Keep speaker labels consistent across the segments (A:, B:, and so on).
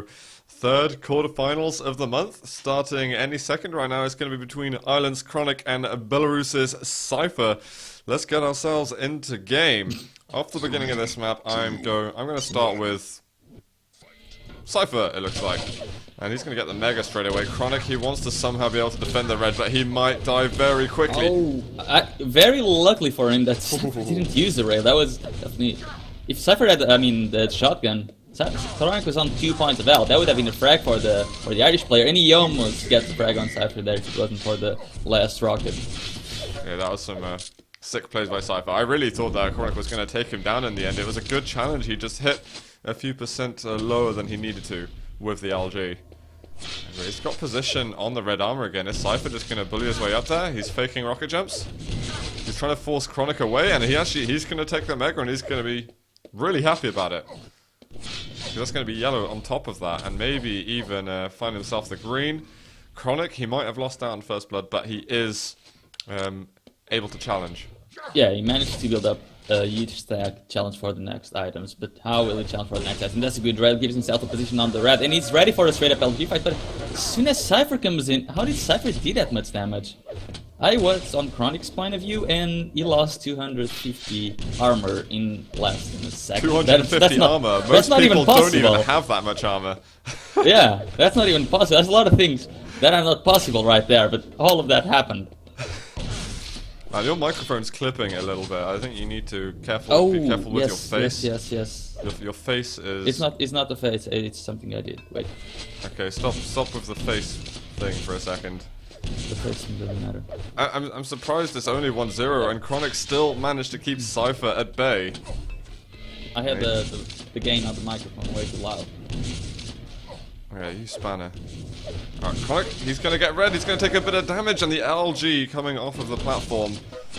A: So, third quarterfinals of the month, starting any second. Right now, it's going to be between Ireland's kronic and Belarus's cypher. Let's get ourselves into game. Off the beginning of this map, I'm going to start with cypher. It looks like. And he's going to get the Mega straight away. kronic, he wants to somehow be able to defend the red, but he might die very quickly.
B: Oh, very luckily for him that Cypher didn't use the rail. That was definitely... If Cypher had, the shotgun, kronic was on 2 points of health. That would have been a frag for the Irish player. And he almost gets the frag on Cypher there if it wasn't for the last rocket.
A: Yeah, that was some sick plays by cypher. I really thought that kronic was going to take him down in the end. It was a good challenge. He just hit a few percent lower than he needed to with the LG. Anyway, he's got position on the red armor again. Is cypher just going to bully his way up there? He's faking rocket jumps. He's trying to force kronic away, and he's going to take the Mega, and he's going to be really happy about it. That's going to be yellow on top of that, and maybe even find himself the green. kronic, he might have lost out on first blood, but he is able to challenge.
B: Yeah, he managed to build up a huge stack challenge for the next items, but how will he challenge for the next item? That's a good red, gives himself a position on the red, and he's ready for a straight up LG fight, but as soon as Cypher comes in, how did Cypher do that much damage? I was on kronic's point of view, and he lost 250 armor in less than a second.
A: 250 armor? Most people don't even have that much armor.
B: Yeah, that's not even possible. There's a lot of things that are not possible right there, but all of that happened.
A: Man, your microphone's clipping a little bit. I think you need to be careful with your face.
B: Yes.
A: Your face is...
B: It's not the face, it's something I did. Wait.
A: Okay, stop with the face thing for a second.
B: The face thing doesn't matter.
A: I'm surprised it's only 1-0 and kronic still managed to keep cypher at bay.
B: I had the gain on the microphone way too loud.
A: Yeah, you spanner. Alright, kronic, he's gonna get red, he's gonna take a bit of damage, and the LG coming off of the platform,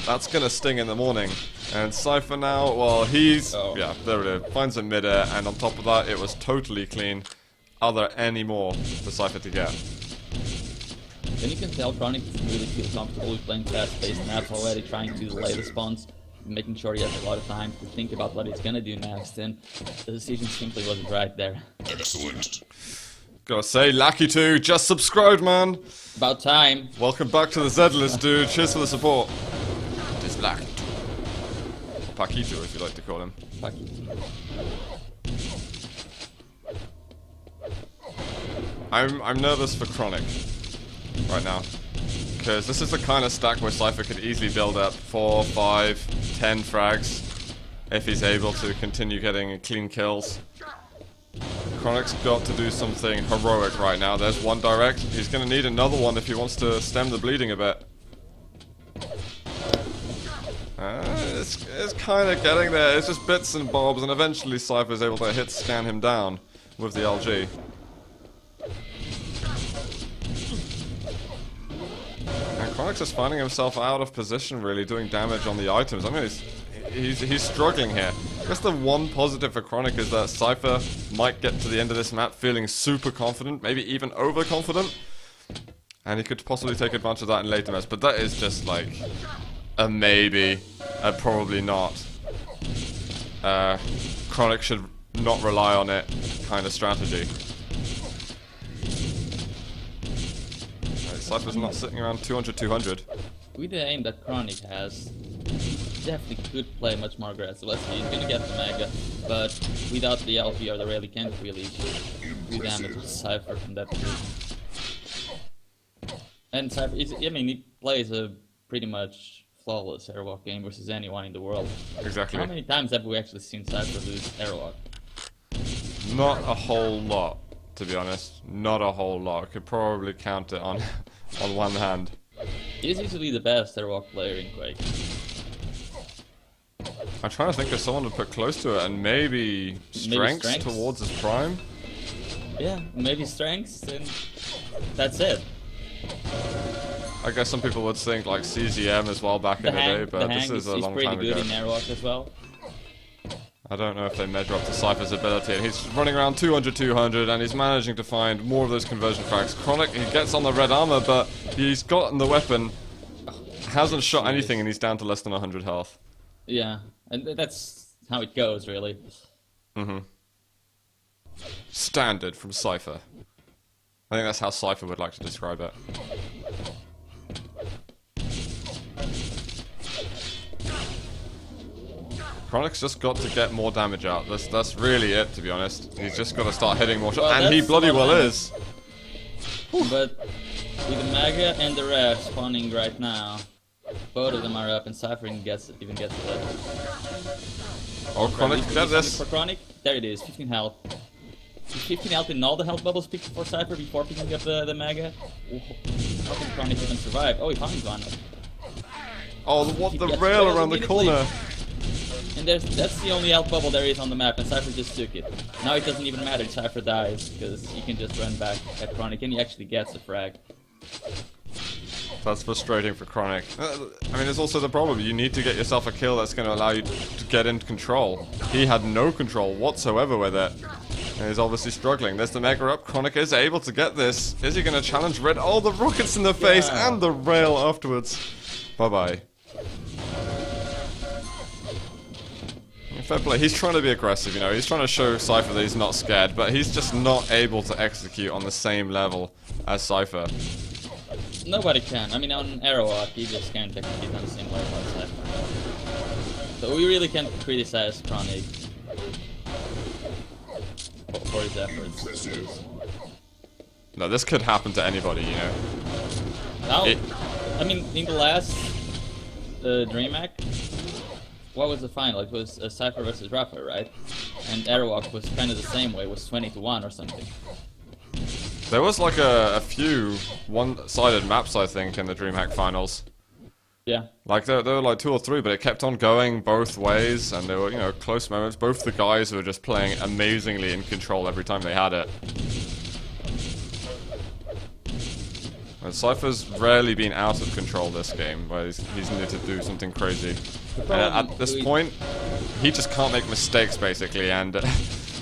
A: that's gonna sting in the morning. And cypher now, well, he's... Yeah, there it is. Finds a mid-air, and on top of that, it was totally clean. Are there any more for cypher to get?
B: Then you can tell kronic really feels comfortable with playing fast-paced maps already, trying to delay the spawns, making sure he has a lot of time to think about what he's gonna do next, and the decision simply wasn't right there.
C: Excellent.
A: Gotta say, Lucky2 just subscribed, man.
B: About time.
A: Welcome back to the Z-list, dude. Cheers for the support. It is Lucky2. Paquito, if you like to call him.
B: Paquito.
A: I'm nervous for kronic right now, because this is the kind of stack where cypher could easily build up 4, 5, 10 frags if he's able to continue getting clean kills. kronic's got to do something heroic right now. There's one direct. He's going to need another one if he wants to stem the bleeding a bit. It's kind of getting there. It's just bits and bobs, and eventually cypher's able to scan him down with the LG. And kronic's just finding himself out of position, really, doing damage on the items. I mean, he's struggling here. I guess the one positive for kronic is that cypher might get to the end of this map feeling super confident, maybe even overconfident. And he could possibly take advantage of that in later maps, but that is just like a maybe, probably not. kronic should not rely on it kind of strategy. Cypher's not sitting around 200-200.
B: With the aim that kronic has, definitely could play much more aggressive. Let's see, he's gonna get the Mega, but without the LP or the rail, he can't really do damage with cypher from that position. And cypher, he plays a pretty much flawless airwalk game versus anyone in the world.
A: Exactly.
B: How many times have we actually seen cypher lose airwalk?
A: Not a whole lot, to be honest. Not a whole lot. I could probably count it on one hand.
B: He's usually the best airwalk player in Quake.
A: I'm trying to think of someone to put close to it, and maybe strengths towards his prime?
B: Yeah, maybe strengths, and that's it.
A: I guess some people would think like CZM as well back in the day, but this is a long time ago.
B: He's pretty good in airwalk as well.
A: I don't know if they measure up to cypher's ability, and he's running around 200-200, and he's managing to find more of those conversion frags. kronic, he gets on the red armor, but he's gotten the weapon, hasn't shot anything, and he's down to less than 100 health.
B: Yeah, and that's how it goes, really.
A: Mm-hmm. standard from Cypher. I think that's how Cypher would like to describe it. Chronic's just got to get more damage out. That's really it, to be honest. He's just got to start hitting more shots, and he bloody well is.
B: But with the Mega and the Rev spawning right now, both of them are up, and Cypher even gets the...
A: Oh, Chronic, get this.
B: For Kronic, there it is, 15 health. 15 health in all the health bubbles picked for Cypher before picking up the Mega. How can Kronic even survive? Oh, he finds one.
A: Oh, what the rail around the corner.
B: And that's the only health bubble there is on the map, and Cypher just took it. Now it doesn't even matter if Cypher dies, because he can just run back at Kronic, and he actually gets the frag.
A: That's frustrating for Chronic. I mean, there's also the problem. You need to get yourself a kill that's going to allow you to get into control. He had no control whatsoever with it. And he's obviously struggling. There's the Mega up. Chronic is able to get this. Is he going to challenge Red? Oh, the rockets in the face and the rail afterwards. Bye-bye. Fair play. He's trying to be aggressive, you know. He's trying to show Cypher that he's not scared, but he's just not able to execute on the same level as Cypher.
B: Nobody can. I mean, on Aerowalk, he just can't execute on the same level as Cypher. So we really can't criticize Kronic for his efforts.
A: No, this could happen to anybody, you know.
B: Now, I mean, in the last DreamHack, what was the final? It was Cypher versus Rafa, right? And Aerowalk was kind of the same way. It was 20-1 or something.
A: There was like a few one-sided maps, I think, in the DreamHack finals.
B: Yeah.
A: Like there were like 2 or 3, but it kept on going both ways, and there were, you know, close moments. Both the guys were just playing amazingly in control every time they had it. And Cypher's rarely been out of control this game, where he's needed to do something crazy. And at this point, he just can't make mistakes, basically, and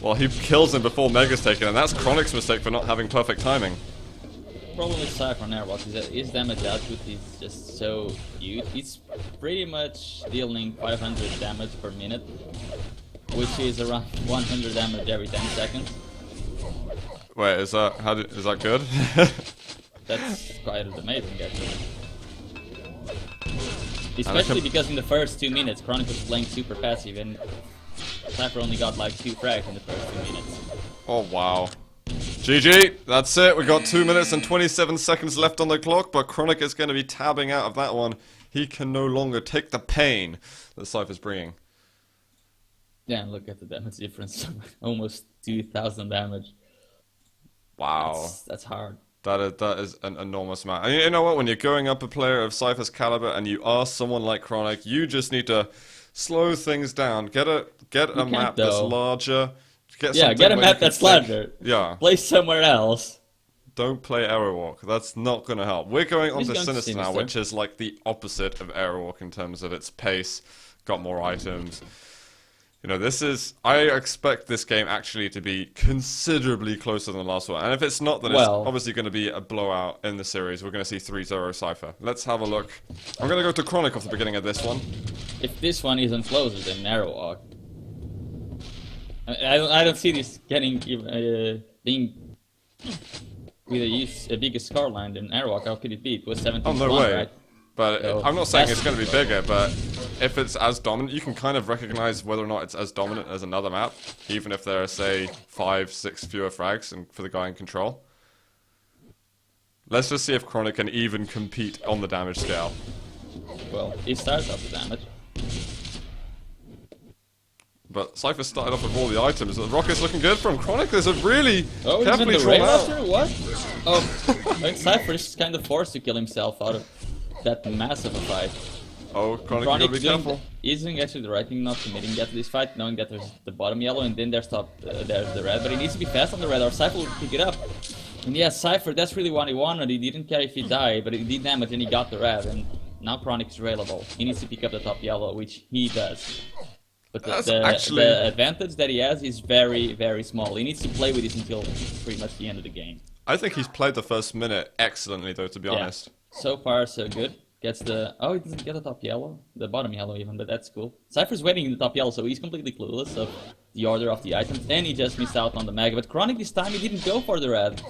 A: well, he kills him before Mega's taken, and that's Chronic's mistake for not having perfect timing.
B: The problem with Cypher on Airwalk is that his damage output is just so huge. He's pretty much dealing 500 damage per minute, which is around 100 damage every 10 seconds.
A: Wait, is that good?
B: That's quite amazing, actually. Especially because in the first 2 minutes, Kronic was playing super passive, and Cypher only got like 2 frags in the first 2 minutes.
A: Oh, wow. GG, that's it. We got 2 minutes and 27 seconds left on the clock, but Kronic is going to be tabbing out of that one. He can no longer take the pain that Cypher's bringing.
B: Yeah, and look at the damage difference. Almost 2,000 damage.
A: Wow.
B: That's hard.
A: That is an enormous amount. And you know what? When you're going up a player of Cypher's caliber and you are someone like Kronic, you just need to slow things down. Get a map that's larger.
B: Get a map that's larger.
A: Yeah.
B: Play somewhere else.
A: Don't play Aerowalk. That's not going to help. We're going on to Sinister now, which is like the opposite of Aerowalk in terms of its pace. Got more items. You know, I expect this game actually to be considerably closer than the last one. And if it's not, then it's obviously going to be a blowout in the series. We're going to see 3-0 Cypher. Let's have a look. I'm going to go to Kronic off the beginning of this one.
B: If this one isn't closer than Aerowalk, I don't see this getting being with a bigger scoreline than Aerowalk. How could it be? It was 17-1,
A: oh, no way.
B: right?
A: But so I'm not saying it's going to be bigger, but if it's as dominant, you can kind of recognize whether or not it's as dominant as another map, even if there are, say, 5, 6 fewer frags for the guy in control. Let's just see if Kronic can even compete on the damage scale.
B: Well, he starts off the damage.
A: But Cypher started off with all the items. The rocket's looking good from Kronic. There's a really carefully
B: drawn
A: drawn out.
B: What? Oh, I mean, Cypher is kind of forced to kill himself out of that massive a fight.
A: Oh, Kronic, you gotta be careful.
B: He's doing actually the right thing, not committing yet to this fight, knowing that there's the bottom yellow and then there's the red, but he needs to be fast on the red or Cypher will pick it up. And yeah, Cypher, that's really what he wanted. He didn't care if he died, but he did damage and he got the red, and now Chronic's available. He needs to pick up the top yellow, which he does. But the advantage that he has is very, very small. He needs to play with this until pretty much the end of the game.
A: I think he's played the first minute excellently, though, to be honest.
B: So far, so good. Gets the... Oh, he doesn't get the top yellow. The bottom yellow, even, but that's cool. Cypher's waiting in the top yellow, so he's completely clueless of the order of the items, and he just missed out on the mega. But kronic this time he didn't go for the red.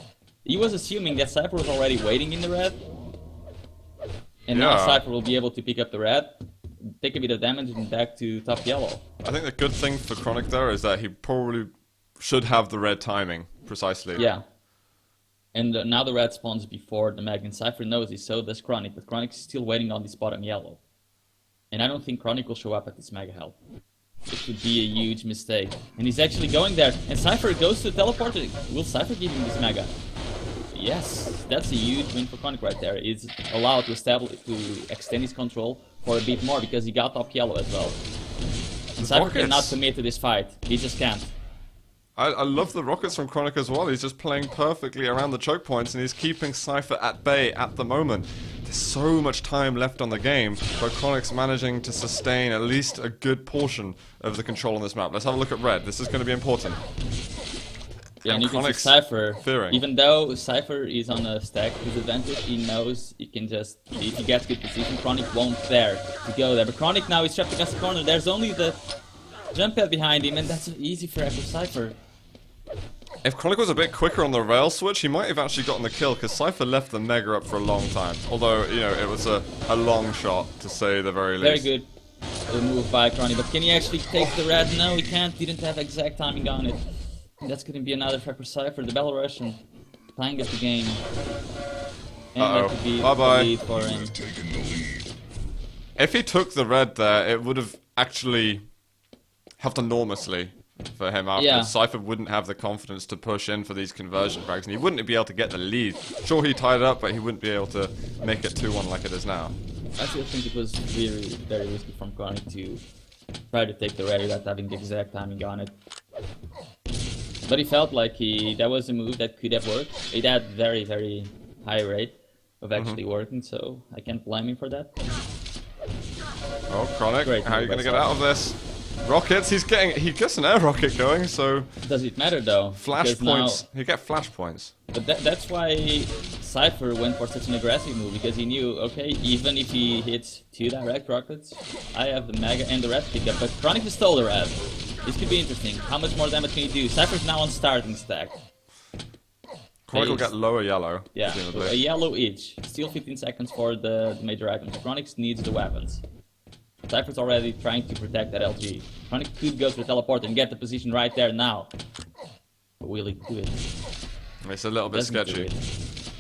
B: He was assuming that Cypher was already waiting in the red. And now Cypher will be able to pick up the red, take a bit of damage, and back to top yellow.
A: I think the good thing for kronic there is that he probably should have the red timing, precisely.
B: Yeah. And now the red spawns before the mega, and Cypher knows this, so does kronic, but kronic is still waiting on this bottom yellow. And I don't think kronic will show up at this mega health. It would be a huge mistake. And he's actually going there, and Cypher goes to teleport. Will Cypher give him this mega? Yes, that's a huge win for kronic right there. He's allowed to extend his control for a bit more because he got top yellow as well. And Cypher cannot commit to this fight. He just can't.
A: I love the rockets from kronic as well. He's just playing perfectly around the choke points and he's keeping Cypher at bay at the moment. There's so much time left on the game, but kronic's managing to sustain at least a good portion of the control on this map. Let's have a look at red. This is going to be important.
B: Yeah, and you can see Cypher,
A: fearing.
B: Even though Cypher is on a stack disadvantage, he knows he can just, if he gets good position, kronic won't dare to go there. But kronic now is trapped against the corner. There's only the jump pad behind him, and that's easy for Cypher.
A: If kronic was a bit quicker on the rail switch, he might have actually gotten the kill, because Cypher left the mega up for a long time. Although, you know, it was a long shot, to say the very least.
B: Very good move by kronic, but can he actually take the red? No, he can't. Didn't have exact timing on it. And that's going to be another frag for Cypher. The Belarusian playing at the game. And that could be the lead for him.
A: If he took the red there, it would have actually helped enormously for him after.
B: Yeah.
A: Cypher wouldn't have the confidence to push in for these conversion frags, and he wouldn't be able to get the lead. Sure, he tied it up, but he wouldn't be able to make it 2-1 like it is now.
B: I still think it was really very risky from kronic to try to take the red without having the exact timing on it. But he felt like that was a move that could have worked. It had very, very high rate of actually working, so I can't blame him for that.
A: Oh, kronic, how are you going to get out of this? Rockets, he gets an air rocket going, so...
B: Does it matter though?
A: Flash points, you get flash points.
B: But that's why Cypher went for such an aggressive move, because he knew, okay, even if he hits 2 direct rockets, I have the mega and the red pickup, but kronic just stole the red. This could be interesting. How much more damage can he do? Cypher's now on starting stack.
A: kronic will get lower yellow.
B: Yeah, so a yellow each. Still 15 seconds for the major items. kronic needs the weapons. Cypher's already trying to protect that LG. kronic could go to the teleport and get the position right there now. But will he do it?
A: It's a little bit sketchy.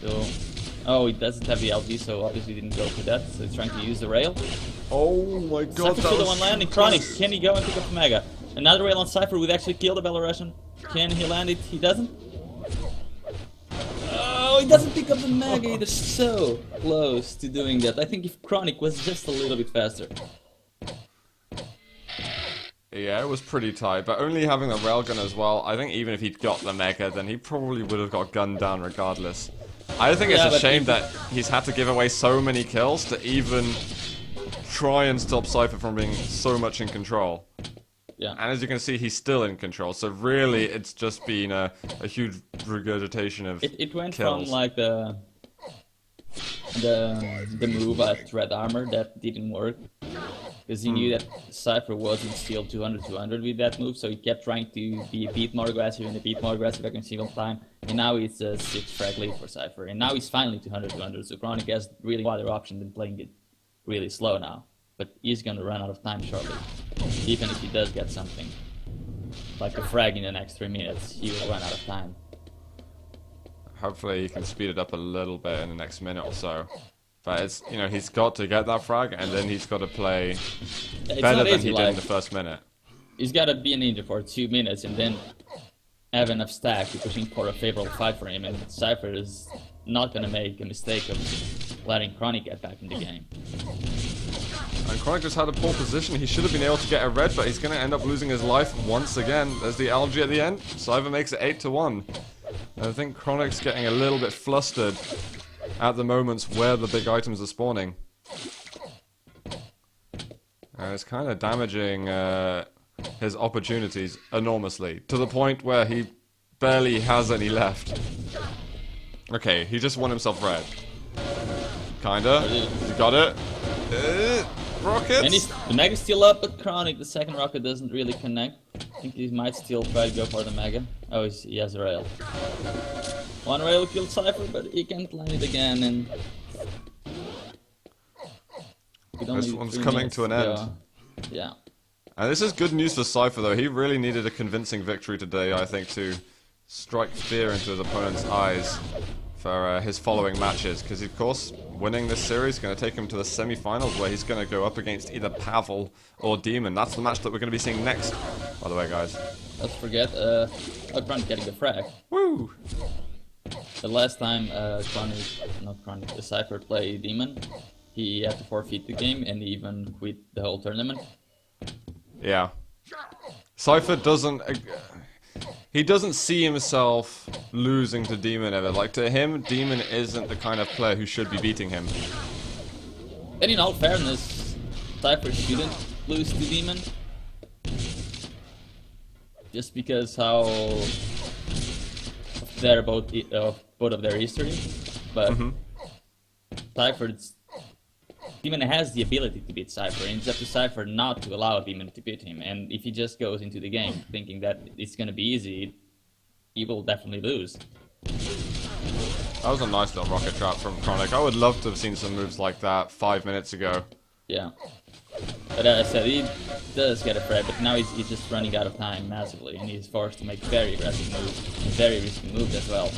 B: So, oh, he doesn't have the LG, so obviously didn't go for that. So he's trying to use the rail.
A: Oh my god,
B: Cypher's still the one landing. kronic, can he go and pick up the mega? Another rail on Cypher would actually kill the Belarusian. Can he land it? He doesn't. Oh, he doesn't pick up the mega. He's so close to doing that. I think if kronic was just a little bit faster.
A: Yeah, it was pretty tight, but only having the railgun as well, I think even if he'd got the mega, then he probably would have got gunned down regardless. I think it's a shame that he's had to give away so many kills to even try and stop Cypher from being so much in control.
B: Yeah.
A: And as you can see, he's still in control, so really it's just been a huge regurgitation of
B: It went
A: kills.
B: from like the move at red armor that didn't work. Because he knew that Cypher wasn't still 200-200 with that move, so he kept trying to be a bit more aggressive and a bit more aggressive every single time. And now it's a 6 frag lead for Cypher. And now he's finally 200-200, so kronic has really no other option than playing it really slow now. But he's gonna run out of time shortly. Even if he does get something, like a frag in the next 3 minutes, he will run out of time.
A: Hopefully he can speed it up a little bit in the next minute or so. But it's, you know, he's got to get that frag, and then he's got to play better than he did in the first minute.
B: He's got to be a ninja for 2 minutes, and then have enough stack to pushing for a favorable fight for him. And Cypher is not going to make a mistake of letting kronic get back in the game.
A: And kronic just had a poor position. He should have been able to get a red, but he's going to end up losing his life once again. There's the LG at the end. Cypher makes it 8-1. And I think kronic's getting a little bit flustered at the moments where the big items are spawning. And it's kind of damaging his opportunities enormously, to the point where he barely has any left. Okay, he just won himself red. Kinda. He got it. Rockets!
B: And the mega's still up, but kronic, the second rocket doesn't really connect. I think he might still try to go for the Mega. Oh, he has a rail. One rail killed Cypher, but he can't land it again, and...
A: This one's coming to an end.
B: Yeah.
A: And this is good news for Cypher, though. He really needed a convincing victory today, I think, to strike fear into his opponent's eyes for his following matches. Because, of course, winning this series is going to take him to the semi-finals, where he's going to go up against either Pavel or Demon. That's the match that we're going to be seeing next, by the way, guys.
B: Let's forget, Kronic getting the frag.
A: Woo!
B: The last time the Cypher played Demon, he had to forfeit the game and he even quit the whole tournament.
A: Yeah. Cypher doesn't... he doesn't see himself losing to Demon ever. Like, to him, Demon isn't the kind of player who should be beating him.
B: And in all fairness, Cypher shouldn't lose to Demon. Just because how... they're both of their history. But Cypher's... Demon has the ability to beat Cypher, and it's up to Cypher not to allow Demon to beat him. And if he just goes into the game thinking that it's gonna be easy, he will definitely lose.
A: That was a nice little rocket trap from kronic. I would love to have seen some moves like that 5 minutes ago.
B: Yeah. But as I said, he does get a frag, but now he's just running out of time massively, and he's forced to make very aggressive moves, and very risky moves as well.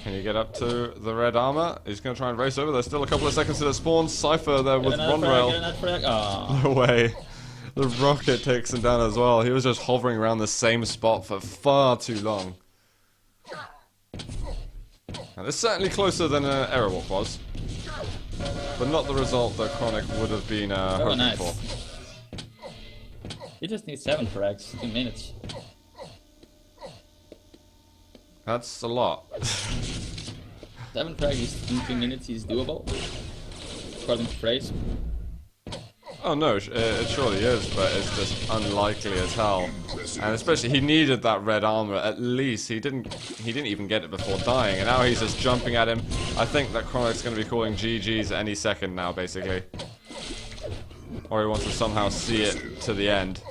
A: Can you get up to the red armor? He's going to try and race over. There's still a couple of seconds to the spawn. Cypher there with one rail. No way. The rocket takes him down as well. He was just hovering around the same spot for far too long. Now, this is certainly closer than Airwalk was. But not the result that kronic would have been hoping for.
B: He just needs 7 frags, 2 minutes.
A: That's a lot.
B: 7 frags in 2 minutes is doable, according to Phrase.
A: Oh no, it surely is, but it's just unlikely as hell. And especially, he needed that red armor at least. He didn't even get it before dying, and now he's just jumping at him. I think that kronic's going to be calling GG's any second now, basically. Or he wants to somehow see it to the end.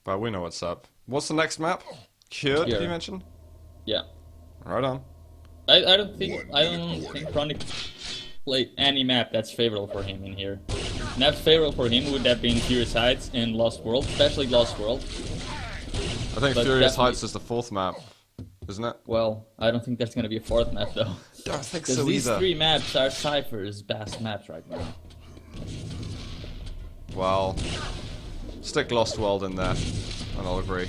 A: But we know what's up. What's the next map? Cure, did you mention?
B: Yeah.
A: Right on.
B: I don't think kronic played any map that's favorable for him in here. Maps favorable for him would have been Furious Heights and Lost World, especially Lost World.
A: I think Furious Heights is the 4th map, isn't it?
B: Well, I don't think there's gonna be a 4th map though.
A: Don't think
B: so
A: either.
B: These 3 maps are Cypher's best maps right now.
A: Well, stick Lost World in there, and I'll agree.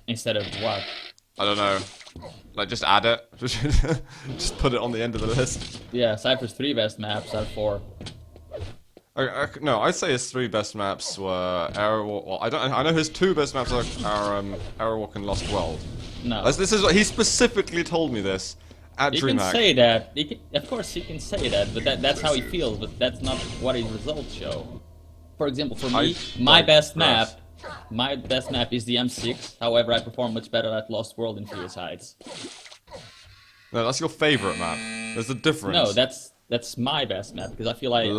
B: Instead of what?
A: I don't know. Like, just add it. Just put it on the end of the list.
B: Yeah, Cypher's 3 best maps are 4.
A: No, I'd say his 3 best maps were Airwalk. Well, I know his 2 best maps are Airwalk and Lost World.
B: No.
A: This is what he specifically told me this at DreamHack.
B: He can say that. Of course, he can say that, but that's how he feels. But that's not what his results show. For example, for me, my best map is the M6. However, I perform much better at Lost World in Furious Heights.
A: No, that's your favorite map. There's a difference.
B: No, that's my best map because I feel I'm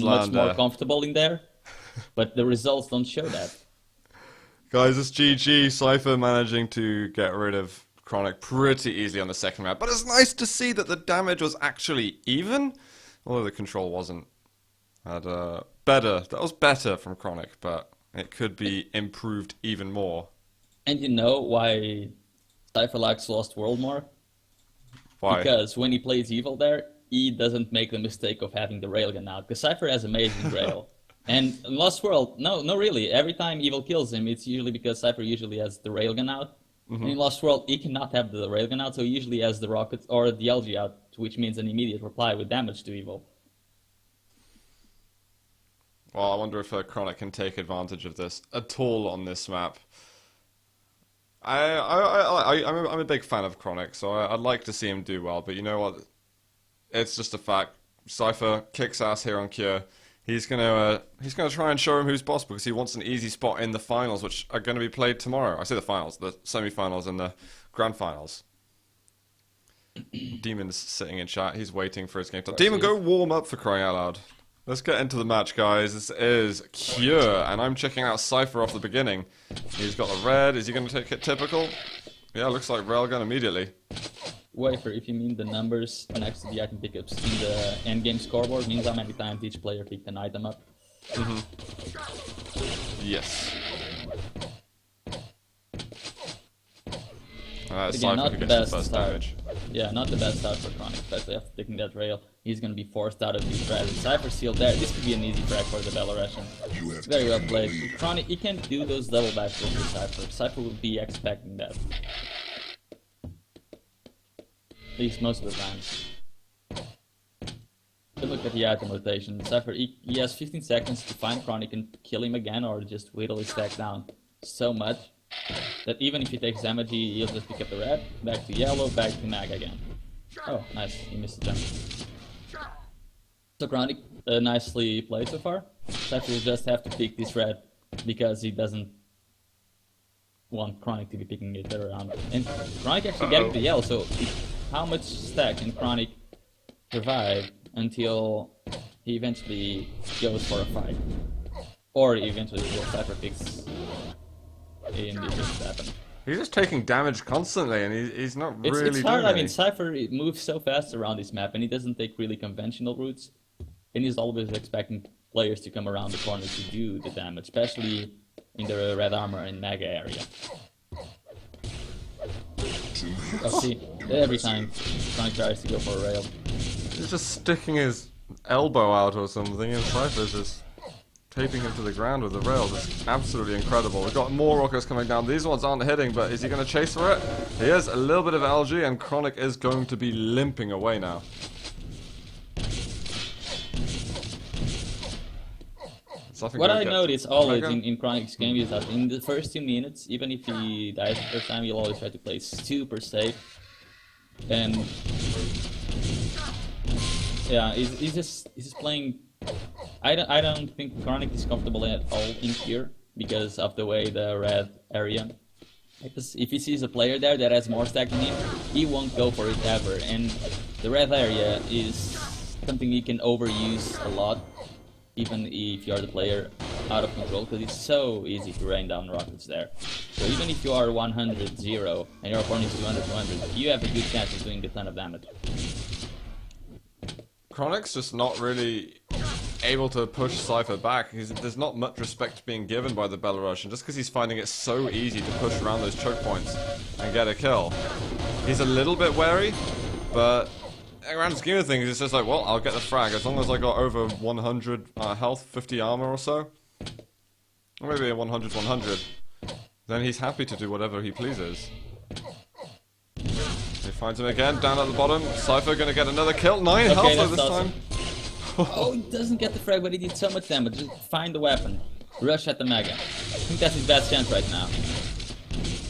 B: much more comfortable in there. But the results don't show that.
A: Guys, it's GG. Cypher managing to get rid of kronic pretty easily on the second map. But it's nice to see that the damage was actually even, although the control wasn't. Better. That was better from kronic, but it could be improved even more.
B: And you know why Cypher likes Lost World more?
A: Why?
B: Because when he plays Evil there, he doesn't make the mistake of having the railgun out. Because Cypher has amazing rail. And in Lost World, no, really. Every time Evil kills him, it's usually because Cypher usually has the railgun out. And in Lost World, he cannot have the railgun out, so he usually has the rocket or the LG out, which means an immediate reply with damage to Evil.
A: Well, I wonder if kronic can take advantage of this at all on this map. I'm a big fan of kronic, so I'd like to see him do well. But you know what? It's just a fact. Cypher kicks ass here on Cure. He's gonna try and show him who's boss because he wants an easy spot in the finals, which are going to be played tomorrow. I say the finals, the semi-finals and the grand finals. Demon's sitting in chat. He's waiting for his game to. Demon, go warm up for crying out loud. Let's get into the match, guys. This is Cure, and I'm checking out Cypher off the beginning. He's got the red. Is he going to take it typical? Yeah, looks like railgun immediately.
B: Wafer, if you mean the numbers next to the item pickups in the endgame scoreboard, means how many times each player picked an item up.
A: Yes.
B: Again, not the best start. Yeah, not the best start for kronic, especially after taking that rail. He's going to be forced out of these red. Cypher sealed there. This could be an easy frag for the Belarusian. It's very well played. kronic, he can't do those double backflips with Cypher. Cypher will be expecting that. At least most of the time. But look at the item rotation. Cypher, he has 15 seconds to find kronic and kill him again, or just whittle his stack down so much that even if he takes damage, he'll just pick up the red, back to yellow, back to mag again. Oh, nice. He missed the jump. So kronic, nicely played so far. Cypher will just have to pick this red because he doesn't want kronic to be picking it around. And kronic actually getting the yellow, so how much stack can kronic survive until he eventually goes for a fight? Or eventually the Cypher picks in the just happen.
A: He's just taking damage constantly, and he's not really
B: It's hard.
A: doing
B: I mean, Cypher moves so fast around this map, and he doesn't take really conventional routes. And he's always expecting players to come around the corner to do the damage, especially in the red armor and mega area. Oh, see, every time kronic tries to go for a rail.
A: He's just sticking his elbow out or something, and Cypher's just taping him to the ground with the rail. Just absolutely incredible. We've got more rockets coming down. These ones aren't hitting, but is he going to chase for it? He is. A little bit of LG, and kronic is going to be limping away now.
B: What I notice always in kronic's game is that in the first 2 minutes, even if he dies the first time, he'll always try to play super safe. And yeah, he's just playing. I don't think kronic is comfortable at all in here because of the way the red area. Because if he sees a player there that has more stack than him, he won't go for it ever. And the red area is something he can overuse a lot, even if you're the player out of control, because it's so easy to rain down rockets there. So even if you are 100-0 and your opponent is 200-200, you have a good chance of doing a ton of damage.
A: Kronic's just not really able to push Cypher back. There's not much respect being given by the Belarusian, just because he's finding it so easy to push around those choke points and get a kill. He's a little bit wary, but around the scheme of things, it's just like, well, I'll get the frag as long as I got over 100 health, 50 armor or so, or maybe a 100. Then he's happy to do whatever he pleases. He finds him again down at the bottom. Cypher gonna get another kill. 9 health though this time.
B: Oh, he doesn't get the frag, but he did so much damage. Just find the weapon. Rush at the mega. I think that's his best chance right now.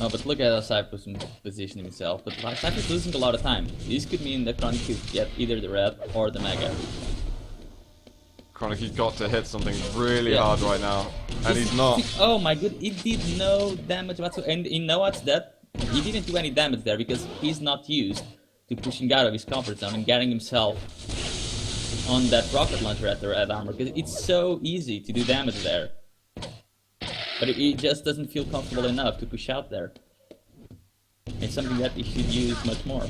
B: Oh, but look at how Cypher's positioning himself. But Cypher's losing a lot of time. This could mean that kronic could get either the red or the mega.
A: kronic, he's got to hit something really hard right now. And he's not.
B: Oh my god, he did no damage whatsoever. And you know what's that? He didn't do any damage there because he's not used to pushing out of his comfort zone and getting himself on that rocket launcher at the red armor, because it's so easy to do damage there. But he just doesn't feel comfortable enough to push out there. It's something that he should use much more.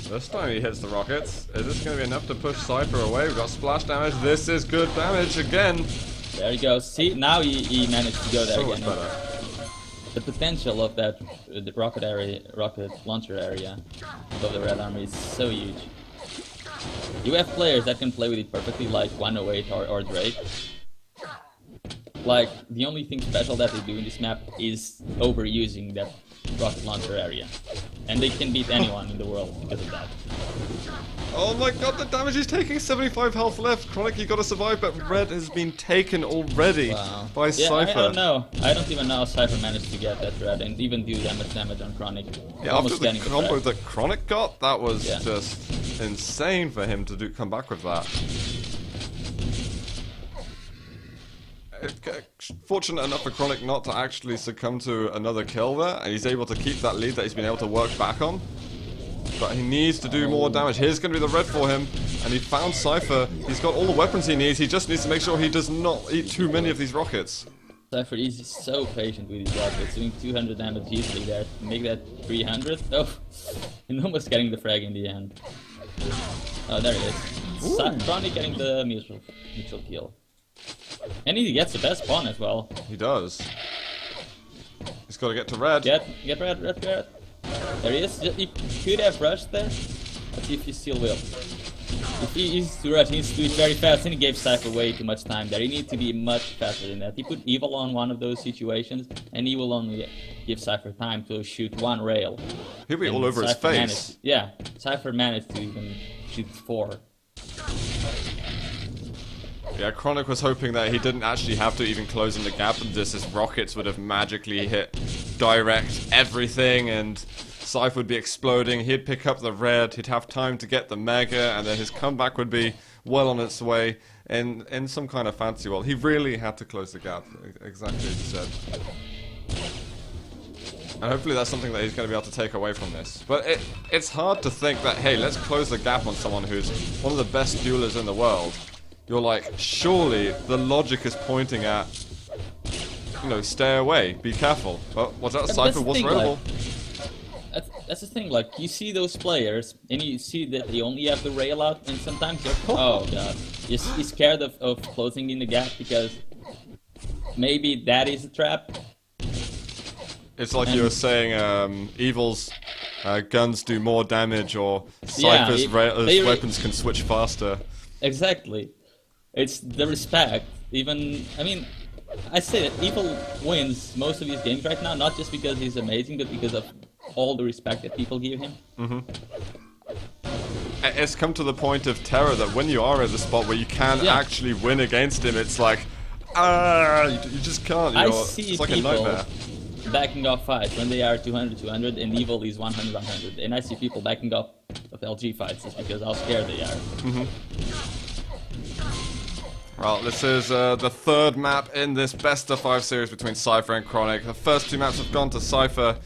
A: This time he hits the rockets. Is this going to be enough to push Cypher away? We've got splash damage. This is good damage again.
B: There he goes. See, now he managed to go there
A: So
B: again.
A: much better.
B: The potential of that the rocket launcher area above the red armor is so huge. You have players that can play with it perfectly, like 108 or Drake. Like, the only thing special that they do in this map is overusing that rocket launcher area. And they can beat anyone in the world because of that.
A: Oh my god, the damage he's taking! 75 health left. kronic, you gotta survive, but red has been taken already by Cypher.
B: I don't know. I don't even know how Cypher managed to get that red and even do that much damage on kronic.
A: Yeah, after the combo that kronic got, that was just insane for him to come back with that. Fortunate enough for kronic not to actually succumb to another kill there, and he's able to keep that lead that he's been able to work back on. but he needs to do more damage. Here's going to be the red for him, and he found Cypher. He's got all the weapons he needs. He just needs to make sure he does not eat too many of these rockets.
B: Cypher is so patient with his rockets, doing 200 damage easily there. Make that 300. Oh, and almost getting the frag in the end. Oh, there he is. Kronic getting the mutual kill. And he gets the best pawn as well.
A: He does. He's got to get to red.
B: Get red. There he is. He could have rushed there. Let's see if he still will. If he needs to rush, he needs to do it very fast, and he gave Cypher way too much time there. He needs to be much faster than that. He put Evil on one of those situations, and he will only give Cypher time to shoot one rail.
A: He'll be all over his face.
B: Cypher managed to even shoot 4.
A: Yeah, kronic was hoping that he didn't actually have to even close in the gap, and just his rockets would have magically hit direct everything, and Cypher would be exploding. He'd pick up the red, he'd have time to get the mega, and then his comeback would be well on its way in some kind of fancy world. He really had to close the gap, exactly as you said. And hopefully that's something that he's going to be able to take away from this. But it's hard to think that, hey, let's close the gap on someone who's one of the best duelers in the world. You're like, surely the logic is pointing at, you know, stay away, be careful. But watch out, Cypher was rollable.
B: That's the thing, like, you see those players, and you see that they only have the rail out, and sometimes you're, oh god, you're scared of closing in the gap, because maybe that is a trap.
A: It's like you were saying, Evil's guns do more damage, or Cypher's weapons can switch faster.
B: Exactly. It's the respect. Even, I mean, I say that Evil wins most of these games right now, not just because he's amazing, but because of all the respect that people give him.
A: It's come to the point of terror that when you are at the spot where you can actually win against him, it's like, you just can't.
B: I see
A: it's like
B: people
A: a nightmare.
B: Backing off fights when they are 200, and Evil is 100, and I see people backing off of LG fights just because how scared they are.
A: Well, this is the third map in this best of 5 series between Cypher and kronic. The first 2 maps have gone to Cypher,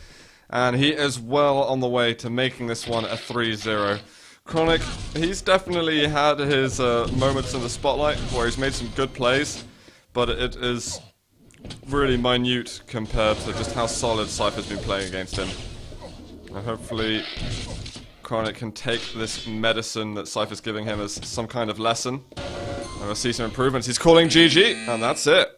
A: and he is well on the way to making this one a 3-0. kronic, he's definitely had his moments in the spotlight where he's made some good plays, but it is really minute compared to just how solid Cypher's been playing against him. And hopefully kronic can take this medicine that Cypher's giving him as some kind of lesson. And we'll see some improvements. He's calling GG, and that's it.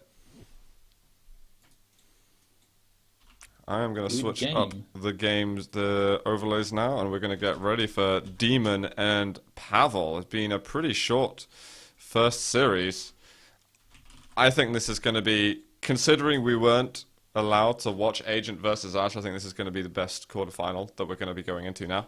A: I am going to switch up the overlays now, and we're going to get ready for Demon and Pavel. It's been a pretty short first series. I think this is going to be, considering we weren't allowed to watch Agent versus Ash, I think this is going to be the best quarterfinal that we're going to be going into now.